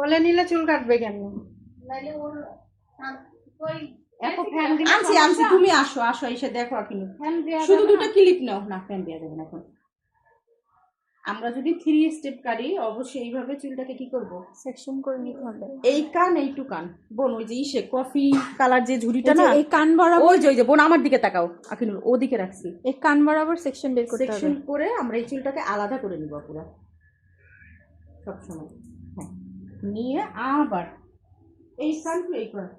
কোলে নিলে চুল কাটবে কেন? আনছি আনছি, তুমি আসো আসো, এসে দেখো কিন্তু শুধু দুটো ক্লিপ নাও না, ফ্যান দেওয়া যাবে না এখন। আমরা যদি 3 স্টেপ কাটি অবশ্যই এইভাবে চুলটাকে কি করব, সেকশন করে নিতে হবে। এই কান এইটু কান, বোন ওই যে ইসে কফি কালার যে ঝুড়িটা না, এই কান বরাবর, ওই যে বোন আমার দিকে তাকাও, আকিনুল ওদিকে রাখছি, এই কান বরাবর সেকশন বের করতে হবে। সেকশন করে আমরা এই চুলটাকে আলাদা করে নিব পুরো সবসময়। হ্যাঁ, নিয়ে আবার এই কান টু এই কান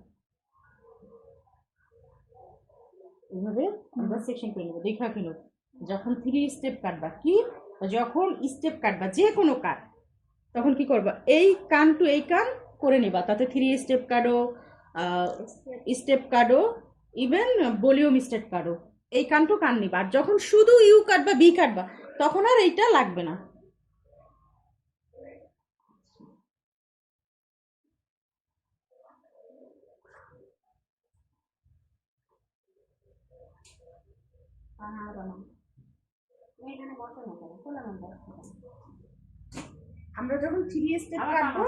এইভাবে আমরা সেকশন করে নেবো। দেখা কিনো যখন 3 স্টেপ কাটবা, কি যখন স্টেপ কাটবা যে কোনো কাট, তখন কি করবা, এই কান টু এই কান করে নিবা, তাতে 3 স্টেপ কাটো, স্টেপ কাটো, ইভেন ভলিউম স্টেপ কাটো, এই কান টু কান নিবা। আর যখন শুধু ইউ কাটবা বি কাটবা তখন আর এইটা লাগবে না। আমরা যখন 3 স্টেপ কাটবো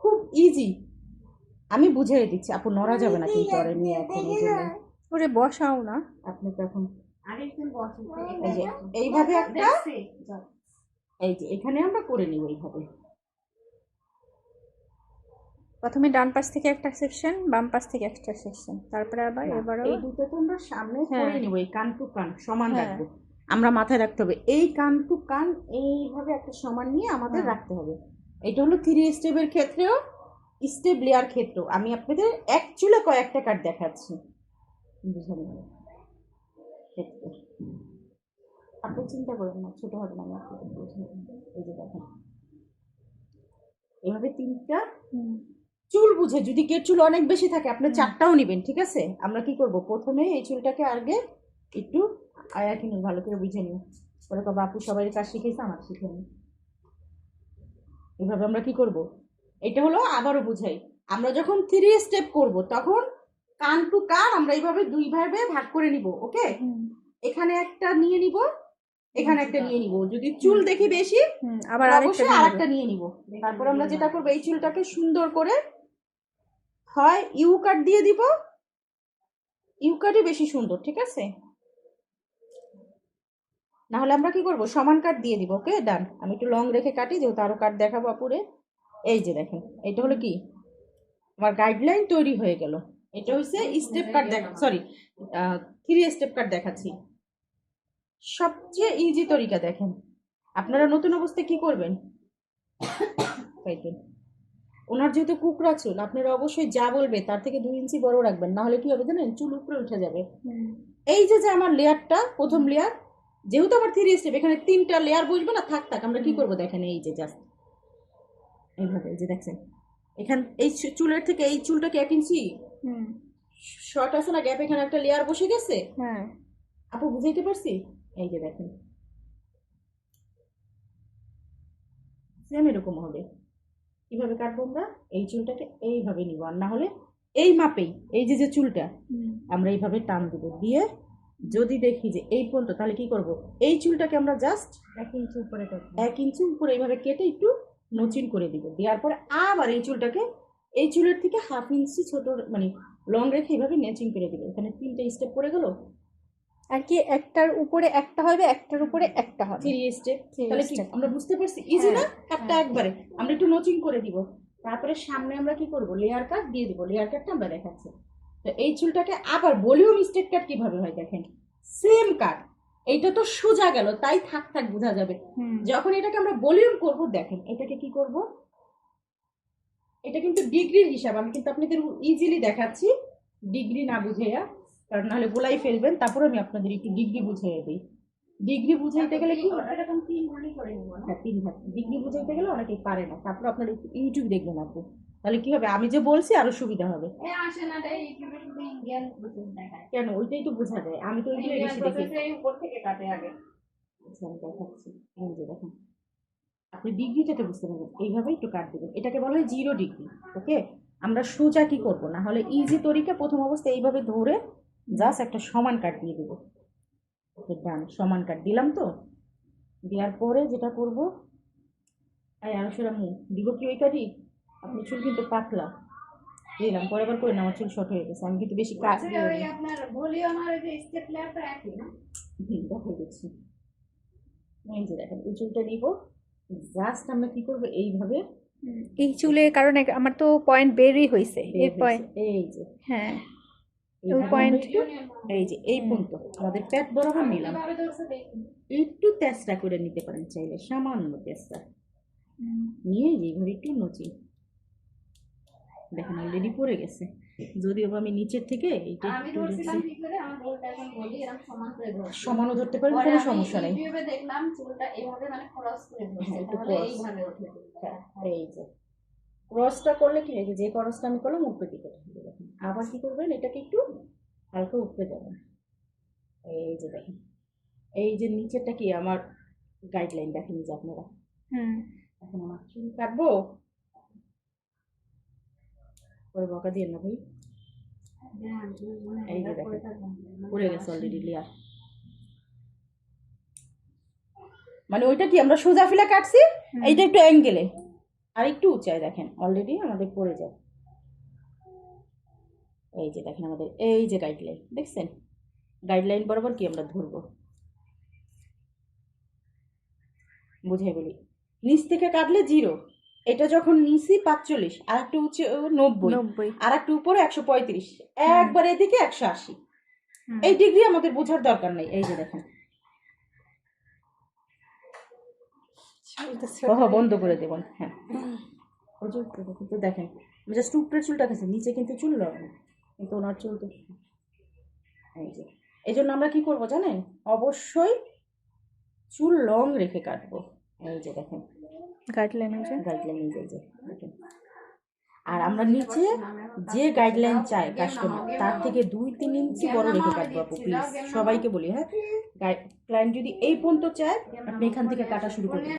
খুব ইজি, আমি বুঝিয়ে দিচ্ছি আপু, নড়া যাবে না কিন্তু আরে নিয়ে এখন এই জন্য ওরে বসাও না, আপনি তখন এই যে এইভাবে একটা, এই যে এখানে আমরা করে নিব এইভাবে। প্রথমে ডান পাশ থেকে একটা সেকশন, বাম পাশ থেকে একটা সেকশন, তারপরে আবার এবারে এই দুটো তো আমরা সামনে করে নিব, এই কান টু কান সমান হ্যাঁ। রাখবো। আমরা মাথায় রাখতে হবে এই কান টু কান এইভাবে একটা সমান নিয়ে আমাদের রাখতে হবে। এটা হলো 3 স্টেপের ক্ষেত্রেও, স্টেপ লেয়ার ক্ষেত্রেও। আমি আপনাদের অ্যাকচুয়ালি কয়েকটা কাট দেখাচ্ছি, বুঝে নেবেন। আপনি চিন্তা করবেন না, ছোট হবে না, আমি আপনাদের বুঝে নেবেন। এই যে দেখেন এভাবে 3টা চুল বুঝে, যদি কের চুল অনেক বেশি থাকে আপনি 4টাও নেবেন, ঠিক আছে। আমরা কি করব, প্রথমে এই চুলটাকে আগে একটু আয়া কিনে ভালো করে বুঝে নিই, পরে তো বাপু সবাই কাজ শিখেছে, আমার শিখে নি। এইভাবে আমরা কি করব, এটা হলো আবারও বুঝাই, আমরা যখন 3 স্টেপ করব তখন কান টু কান আমরা এইভাবে 2 ভাবে ভাগ করে নিব। ওকে, এখানে একটা নিয়ে নিব, এখানে একটা নিয়ে নিব, যদি চুল দেখি বেশি আবার অবশ্যই আরেকটা নিয়ে নিব। তারপর আমরা যেটা করবো, এই চুলটাকে সুন্দর করে হয় ইউ কাট দিয়ে দিব, ইউ কাটই বেশি সুন্দর, ঠিক আছে, না হলে আমরা কি করব, সমান কাট দিয়ে দিব। ওকে ডান, আমি একটু লং রেখে কাটি, যেহেতু আরো কাট দেখাবো আপুরে। এই যে দেখেন এটা হলো কি, আমার গাইডলাইন তৈরি হয়ে গেল। এটা হচ্ছে স্টেপ কাট দেখা, সরি 3 স্টেপ কাট দেখাচ্ছি, সবচেয়ে ইজি তরিকা। দেখেন আপনারা নতুন অবস্থায় কি করবেন, ওনার যেহেতু কুকরা চুল, আপনারা অবশ্যই যা বলবে তার থেকে 2 ইঞ্চি বড় রাখবেন, না হলে কি হবে জানেন, চুল উপরে উঠে যাবে। এই যে যে আমার লেয়ারটা, প্রথম লেয়ার, যেহেতু আমার 3 স্টেপ, এখানে 3টা লেয়ার বসবে না, থাক থাক, আমরা কি করব দেখেন, এই যে জাস্ট এইভাবে, এই যে দেখছেন এখান এই চুলের থেকে এই চুলটাকে 1 ইঞ্চি শর্ট আছে না, গ্যাপ, এখানে একটা লেয়ার বসে গেছে। হ্যাঁ আপু বুঝাইতে পারছি, এই যে দেখেন সেম এরকম হবে। কিভাবে কাটবো আমরা, এই চুলটাকে এইভাবে নিব, আর না হলে এই মাপেই এই যে যে চুলটা আমরা এইভাবে টান দিব, দিয়ে যদি দেখি যে এই পর্যন্ত, তাহলে কি করব, এই চুলটাকে আমরা জাস্ট 1 ইঞ্চি উপরে কাটবো, 1 ইঞ্চি উপরে এইভাবে কেটে একটু নচিন করে দিব, দেওয়ার পরে আবার এই চুলটাকে এই চুলের থেকে 1/2 ইঞ্চি ছোট মানে লং রেখে এইভাবে নেচিং করে দিব। এখানে 3টে স্টেপ পড়ে গেল আর কি, একটার উপরে একটা হবে, একটার উপরে একটা হবে, 3 স্টেপ। তাহলে কি আমরা বুঝতে পারছি, ইজি না, একটা একবারে আমরা একটু নচিং করে দিব। তারপরে সামনে আমরা কি করব, লেয়ার কাট দিয়ে দিব, লেয়ার কাটটা আমরা দেখাচ্ছি। তো এই চুলটাকে আবার ভলিউম স্টেপ কাট কিভাবে হয় দেখেন, সেম কাট, এইটা তো সোজা গেল, তাই থাক থাক বোঝা যাবে। যখন এটাকে আমরা ভলিউম করব, দেখেন এটাকে কি করব, এটা কিন্তু ডিগ্রির হিসাব, আমি কিন্তু আপনাদের ইজিলি দেখাচ্ছি, ডিগ্রি না বুঝাইয়া, কারণ নাহলে বলাই ফেলবেন। তারপর আমি আপনাদের একটু ডিগ্রি বুঝাইয়া দিই। ডিগ্রি বুঝাইতে গেলে কি, এরকম 3 ভাগে করে নিব না, 3 ভাগ। ডিগ্রি বুঝাইতে গেলে অনেকেই পারে না, তারপর আপনারা একটু ইউটিউব দেখবেন আপু, তাহলে কি হবে, আমি যে বলছি আরো সুবিধা হবে। কেন, ওইটাই তো বোঝা যায়, আমি তো ওইটাই বেশি দেখি, উপর থেকে কাটে আগে। আচ্ছা আমি দেখাচ্ছি, এই যে দেখেন আপনি ডিগ্রিটাতে বুঝতে পারবেন, এইভাবে একটু কাট দেবেন, এটাকে বলা হয় 0 ডিগ্রি। ওকে, আমরা সোজা কি করব, না হলে ইজি তরিকা, প্রথম অবস্থায় এইভাবে ধরে জাস্ট একটা সমান কাট দিয়ে দেবো। ওকে ডান, সমান কাট দিলাম। তো দেওয়ার পরে যেটা করব, আরে আরো সেরা দিব কি ওই কাটি, আপনার চুল কিন্তু পাতলা দিলাম, পরে আবার করে না আমার চুল শর্ট হয়ে গেছে, আমি কিন্তু বেশি কাজ দিই না। আপনার ভলিউম আর যে স্টেপলারটা একই না? দেখে দিচ্ছি। এই যে দেখেন এই চুলটা নিব, জাস্ট আমরা কি করবো এইভাবে এই চুলের কারণে আমার তো পয়েন্ট বেরই হয়েছে বের এই পয়েন্ট। হয়েছে। এই যে হ্যাঁ এইভাবে আমরা point- একটু, এই যে এই পর্যন্ত আমাদের পেট বরাবর নিলাম, কিভাবে ধরছে দেখুন। একটু তেজটা করে নিতে পারেন চাইলে, সামান্য তেজটা নিয়ে এইভাবে একটু নচি। দেখেন অলরেডি পড়ে গেছে, যদিও বা আমি নিচের থেকে এইটা আর আমি একটু ধরছিলাম রেখেছি। কি করে, আমার রোলটা এখন বলি এরকম সমান করে ধরছি। সমানও ধরতে পারেন, পরে কোনো আমি সমস্যা নেই। ইউটিউবে দেখলাম চুলটা এইভাবে মানে ক্রস করে ধরছে, হ্যাঁ, একটু তাহলে cross। এইভাবে ওঠে চুলটা। এই যে ক্রসটা করলে কি হয়েছে, যে ক্রসটা আমি করলাম উপরে দিকে উঠবে। দেখেন আবার কি করবেন, এটাকে একটু হালকা উপরে যাবেন। এই যে দেখেন, এই যে নিচেরটা কি আমার গাইডলাইন দেখেন যে আপনারা। এখন আমার চুল কাটবো, পরে বকা দিয়ে না ভাই। হ্যাঁ, এই যে দেখেন পড়ে গেছে অলরেডি লেয়ার, মানে ওইটা কি আমরা সোজা ফিলা কাটছি, এইটা একটু অ্যাঙ্গেলে আর একটু উঁচায়। দেখেন অলরেডি আমাদের পড়ে যায়। এই যে দেখেন আমাদের এই যে গাইডলাইন দেখছেন, গাইডলাইন বরাবর কি আমরা ধরবো, বুঝাই বলি। নিচ থেকে কাটলে 0, এটা যখন নিচি 45, আর একটু উঁচু 90, 90 আর একটু উপরে 135, একবার এদিকে 180। এই ডিগ্রি আমাদের বোঝার দরকার নেই। এই যে দেখেন, বন্ধ করে দেবেন। হ্যাঁ ওই যে কিন্তু দেখেন জাস্ট উপরের চুলটা গেছে, নিচে কিন্তু চুল লড়ে না, কিন্তু ওনার চুল তো এই যে। এই জন্য আমরা কি করবো জানেন, অবশ্যই চুল লং রেখে কাটবো। এই যে দেখেন গাইডলাইন আছে। গাইডলাইন, এই যে দেখেন। আর আমরা নিচে যে গাইডলাইন চাই কাস্টমার, তার থেকে 2-3 ইঞ্চি বড় রেখে কাটবো আপু, প্লিজ সবাইকে বলি। হ্যাঁ, ক্লায়েন্ট যদি এই পর্যন্ত চায়, আপনি এখান থেকে কাটা শুরু করবেন।